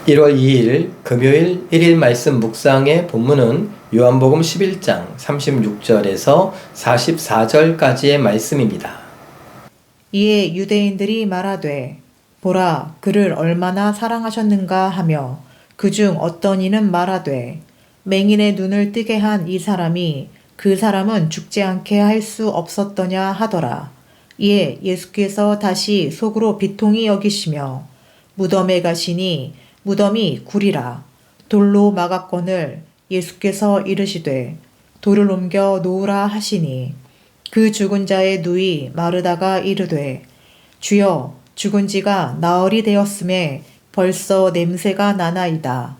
1월 2일 금요일 1일 말씀 묵상의 본문은 요한복음 11장 36절에서 44절까지의 말씀입니다. 이에 유대인들이 말하되 보라 그를 얼마나 사랑하셨는가 하며 그중 어떤 이는 말하되 맹인의 눈을 뜨게 한 이 사람이 그 사람은 죽지 않게 할 수 없었더냐 하더라. 이에 예수께서 다시 속으로 비통히 여기시며 무덤에 가시니 무덤이 굴이라 돌로 막았거늘 예수께서 이르시되 돌을 옮겨 놓으라 하시니 그 죽은 자의 누이 마르다가 이르되 주여 죽은 지가 나흘이 되었음에 벌써 냄새가 나나이다.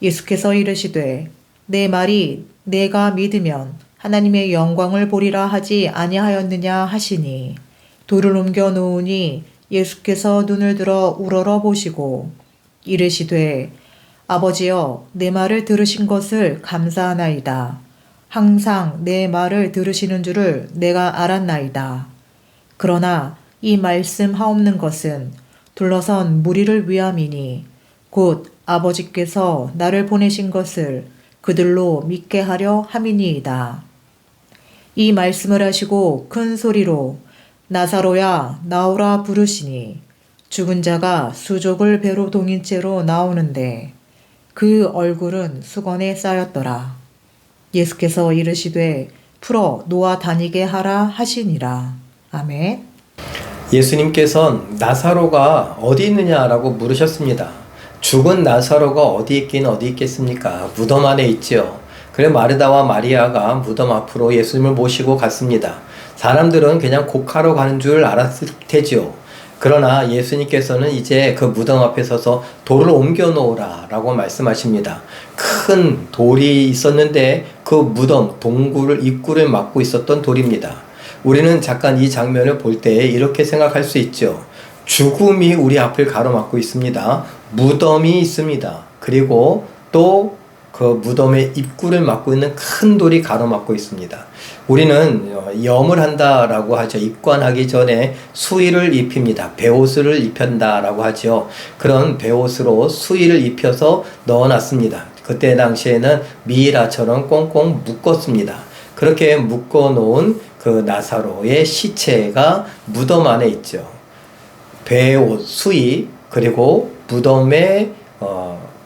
예수께서 이르시되 내 말이 내가 믿으면 하나님의 영광을 보리라 하지 아니하였느냐 하시니 돌을 옮겨 놓으니 예수께서 눈을 들어 우러러 보시고 이르시되 아버지여 내 말을 들으신 것을 감사하나이다. 항상 내 말을 들으시는 줄을 내가 알았나이다. 그러나 이 말씀 하옵는 것은 둘러선 무리를 위함이니 곧 아버지께서 나를 보내신 것을 그들로 믿게 하려 함이니이다. 이 말씀을 하시고 큰 소리로 나사로야 나오라 부르시니 죽은 자가 수족을 배로 동인 채로 나오는데 그 얼굴은 수건에 쌓였더라. 예수께서 이르시되 풀어 놓아 다니게 하라 하시니라. 아멘. 예수님께서는 나사로가 어디 있느냐라고 물으셨습니다. 죽은 나사로가 어디 있긴 어디 있겠습니까? 무덤 안에 있지요. 그래 마르다와 마리아가 무덤 앞으로 예수님을 모시고 갔습니다. 사람들은 그냥 곡하러 가는 줄 알았을 테지요. 그러나 예수님께서는 이제 그 무덤 앞에 서서 돌을 옮겨 놓으라 라고 말씀하십니다. 큰 돌이 있었는데 그 무덤, 동굴을, 입구를 막고 있었던 돌입니다. 우리는 잠깐 이 장면을 볼 때 이렇게 생각할 수 있죠. 죽음이 우리 앞을 가로막고 있습니다. 무덤이 있습니다. 그리고 또 그 무덤의 입구를 막고 있는 큰 돌이 가로막고 있습니다. 우리는 염을 한다라고 하죠. 입관하기 전에 수의를 입힙니다. 베옷을 입힌다라고 하죠. 그런 베옷으로 수의를 입혀서 넣어놨습니다. 그때 당시에는 미이라처럼 꽁꽁 묶었습니다. 그렇게 묶어놓은 그 나사로의 시체가 무덤 안에 있죠. 베옷, 수의, 그리고 무덤의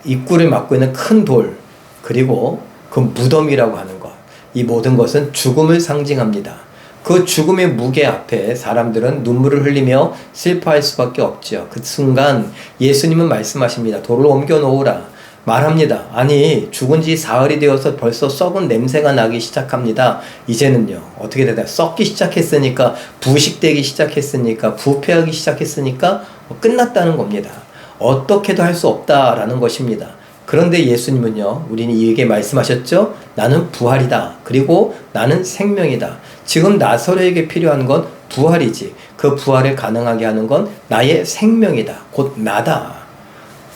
입구를 막고 있는 큰 돌, 그리고 그 무덤이라고 하는 것, 이 모든 것은 죽음을 상징합니다. 그 죽음의 무게 앞에 사람들은 눈물을 흘리며 슬퍼할 수밖에 없죠. 그 순간 예수님은 말씀하십니다. 돌을 옮겨 놓으라 말합니다. 아니 죽은 지 사흘이 되어서 벌써 썩은 냄새가 나기 시작합니다. 이제는요 어떻게 되나 썩기 시작했으니까, 부식되기 시작했으니까, 부패하기 시작했으니까 끝났다는 겁니다. 어떻게도 할 수 없다라는 것입니다. 그런데 예수님은요, 우리는 이에게 말씀하셨죠? 나는 부활이다. 그리고 나는 생명이다. 지금 나사로에게 필요한 건 부활이지. 그 부활을 가능하게 하는 건 나의 생명이다. 곧 나다.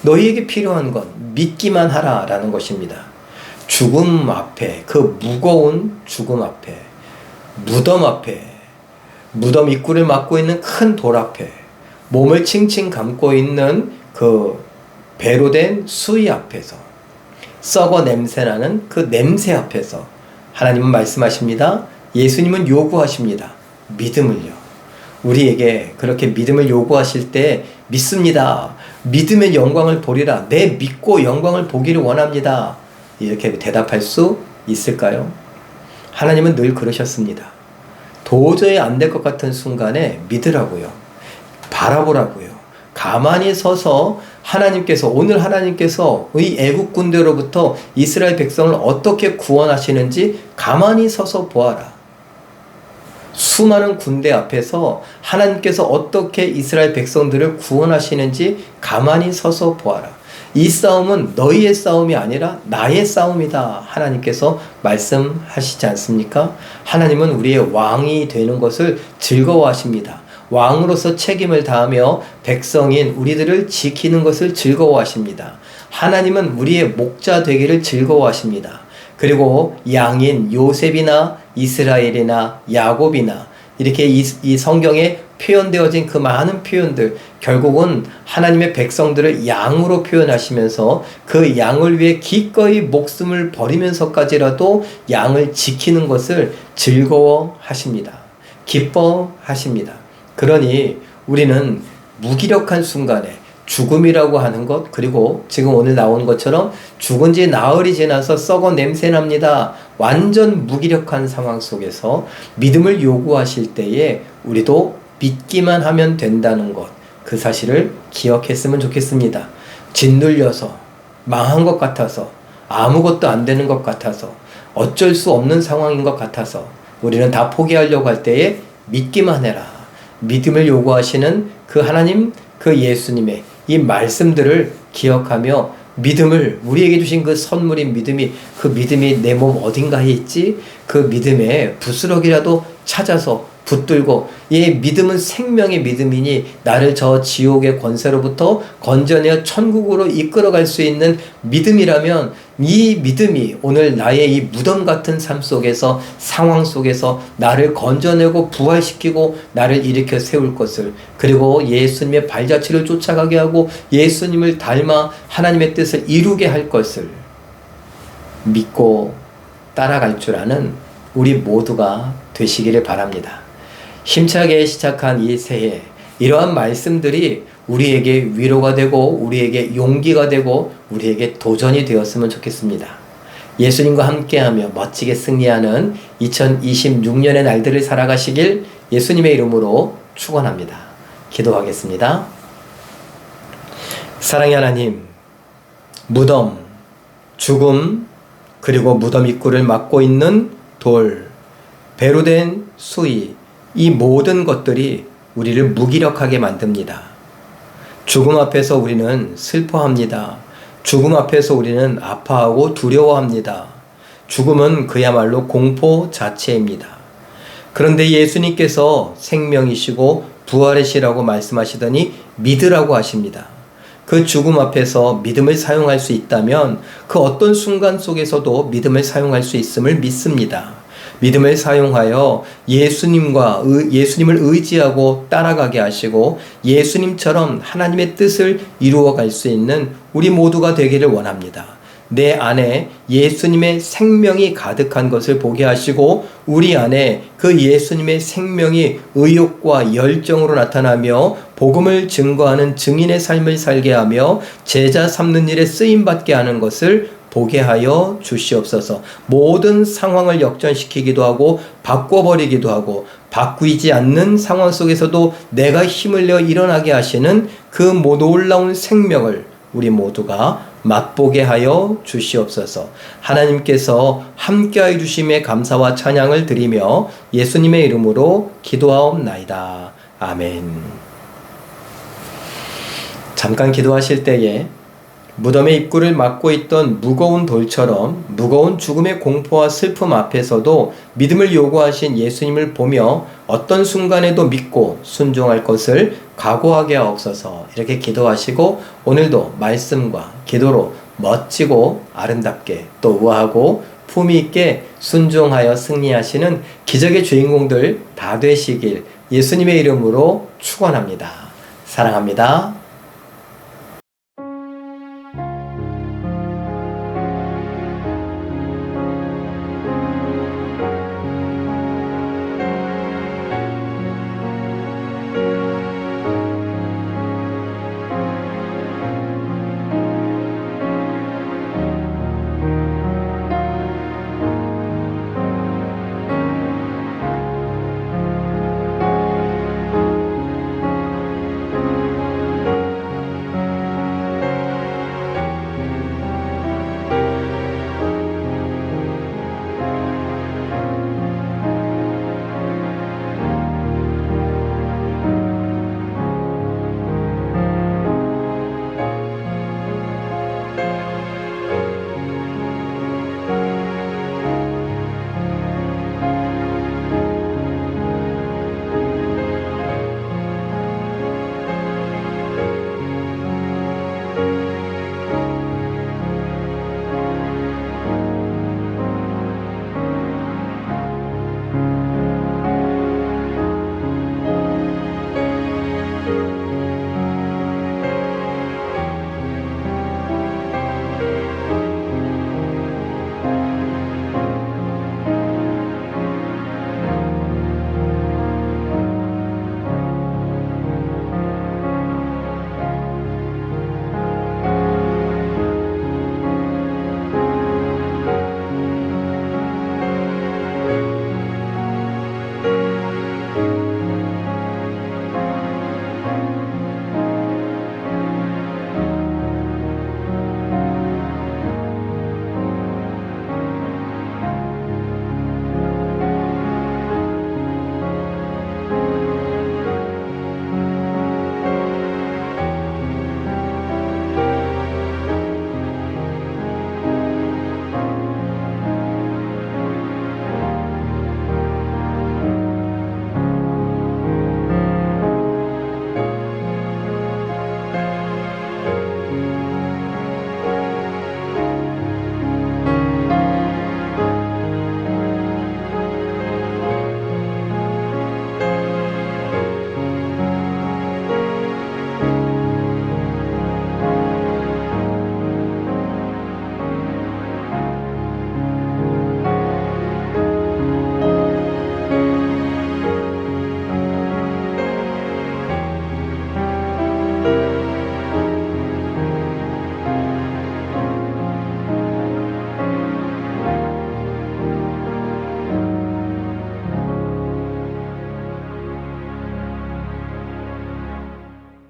너희에게 필요한 건 믿기만 하라 라는 것입니다. 죽음 앞에, 그 무거운 죽음 앞에, 무덤 입구를 막고 있는 큰 돌 앞에, 몸을 칭칭 감고 있는 그 배로 된 수의 앞에서, 썩어 냄새나는 그 냄새 앞에서 하나님은 말씀하십니다. 예수님은 요구하십니다. 믿음을요. 우리에게 그렇게 믿음을 요구하실 때 믿습니다. 믿음의 영광을 보리라. 내 믿고 영광을 보기를 원합니다. 이렇게 대답할 수 있을까요? 하나님은 늘 그러셨습니다. 도저히 안 될 것 같은 순간에 믿으라고요. 바라보라고요. 가만히 서서 오늘 하나님께서 이 애국 군대로부터 이스라엘 백성을 어떻게 구원하시는지 가만히 서서 보아라. 수많은 군대 앞에서 하나님께서 어떻게 이스라엘 백성들을 구원하시는지 가만히 서서 보아라. 이 싸움은 너희의 싸움이 아니라 나의 싸움이다. 하나님께서 말씀하시지 않습니까? 하나님은 우리의 왕이 되는 것을 즐거워하십니다. 왕으로서 책임을 다하며 백성인 우리들을 지키는 것을 즐거워하십니다. 하나님은 우리의 목자 되기를 즐거워하십니다. 그리고 양인 요셉이나 이스라엘이나 야곱이나 이렇게 이 성경의 표현되어진 그 많은 표현들, 결국은 하나님의 백성들을 양으로 표현하시면서 그 양을 위해 기꺼이 목숨을 버리면서까지라도 양을 지키는 것을 즐거워하십니다. 기뻐하십니다. 그러니 우리는 무기력한 순간에 죽음이라고 하는 것, 그리고 지금 오늘 나온 것처럼 죽은 지 나흘이 지나서 썩어 냄새납니다. 완전 무기력한 상황 속에서 믿음을 요구하실 때에 우리도 믿기만 하면 된다는 것, 그 사실을 기억했으면 좋겠습니다. 짓눌려서 망한 것 같아서 아무것도 안 되는 것 같아서 어쩔 수 없는 상황인 것 같아서 우리는 다 포기하려고 할 때에 믿기만 해라. 믿음을 요구하시는 그 하나님, 그 예수님의 이 말씀들을 기억하며 믿음을, 우리에게 주신 그 선물인 믿음이, 그 믿음이 내 몸 어딘가에 있지? 그 믿음에 부스러기라도 찾아서 붙들고, 이 믿음은 생명의 믿음이니 나를 저 지옥의 권세로부터 건져내어 천국으로 이끌어갈 수 있는 믿음이라면, 이 믿음이 오늘 나의 이 무덤 같은 삶 속에서, 상황 속에서 나를 건져내고 부활시키고 나를 일으켜 세울 것을, 그리고 예수님의 발자취를 쫓아가게 하고 예수님을 닮아 하나님의 뜻을 이루게 할 것을 믿고 따라갈 줄 아는 우리 모두가 되시기를 바랍니다. 힘차게 시작한 이 새해, 이러한 말씀들이 우리에게 위로가 되고 우리에게 용기가 되고 우리에게 도전이 되었으면 좋겠습니다. 예수님과 함께하며 멋지게 승리하는 2026년의 날들을 살아가시길 예수님의 이름으로 축원합니다. 기도하겠습니다. 사랑의 하나님, 무덤, 죽음, 그리고 무덤 입구를 막고 있는 돌, 배로 된 수의, 이 모든 것들이 우리를 무기력하게 만듭니다. 죽음 앞에서 우리는 슬퍼합니다. 죽음 앞에서 우리는 아파하고 두려워합니다. 죽음은 그야말로 공포 자체입니다. 그런데 예수님께서 생명이시고 부활이시라고 말씀하시더니 믿으라고 하십니다. 그 죽음 앞에서 믿음을 사용할 수 있다면 그 어떤 순간 속에서도 믿음을 사용할 수 있음을 믿습니다. 믿음을 사용하여 예수님을 의지하고 따라가게 하시고 예수님처럼 하나님의 뜻을 이루어갈 수 있는 우리 모두가 되기를 원합니다. 내 안에 예수님의 생명이 가득한 것을 보게 하시고 우리 안에 그 예수님의 생명이 의욕과 열정으로 나타나며 복음을 증거하는 증인의 삶을 살게 하며 제자 삼는 일에 쓰임받게 하는 것을 보게 하여 주시옵소서. 모든 상황을 역전시키기도 하고 바꿔버리기도 하고 바꾸지 않는 상황 속에서도 내가 힘을 내어 일어나게 하시는 그 놀라운 생명을 우리 모두가 맛보게 하여 주시옵소서. 하나님께서 함께하여 주심에 감사와 찬양을 드리며 예수님의 이름으로 기도하옵나이다. 아멘. 잠깐 기도하실 때에 무덤의 입구를 막고 있던 무거운 돌처럼 무거운 죽음의 공포와 슬픔 앞에서도 믿음을 요구하신 예수님을 보며 어떤 순간에도 믿고 순종할 것을 각오하게 하옵소서. 이렇게 기도하시고 오늘도 말씀과 기도로 멋지고 아름답게 또 우아하고 품위 있게 순종하여 승리하시는 기적의 주인공들 다 되시길 예수님의 이름으로 축원합니다. 사랑합니다.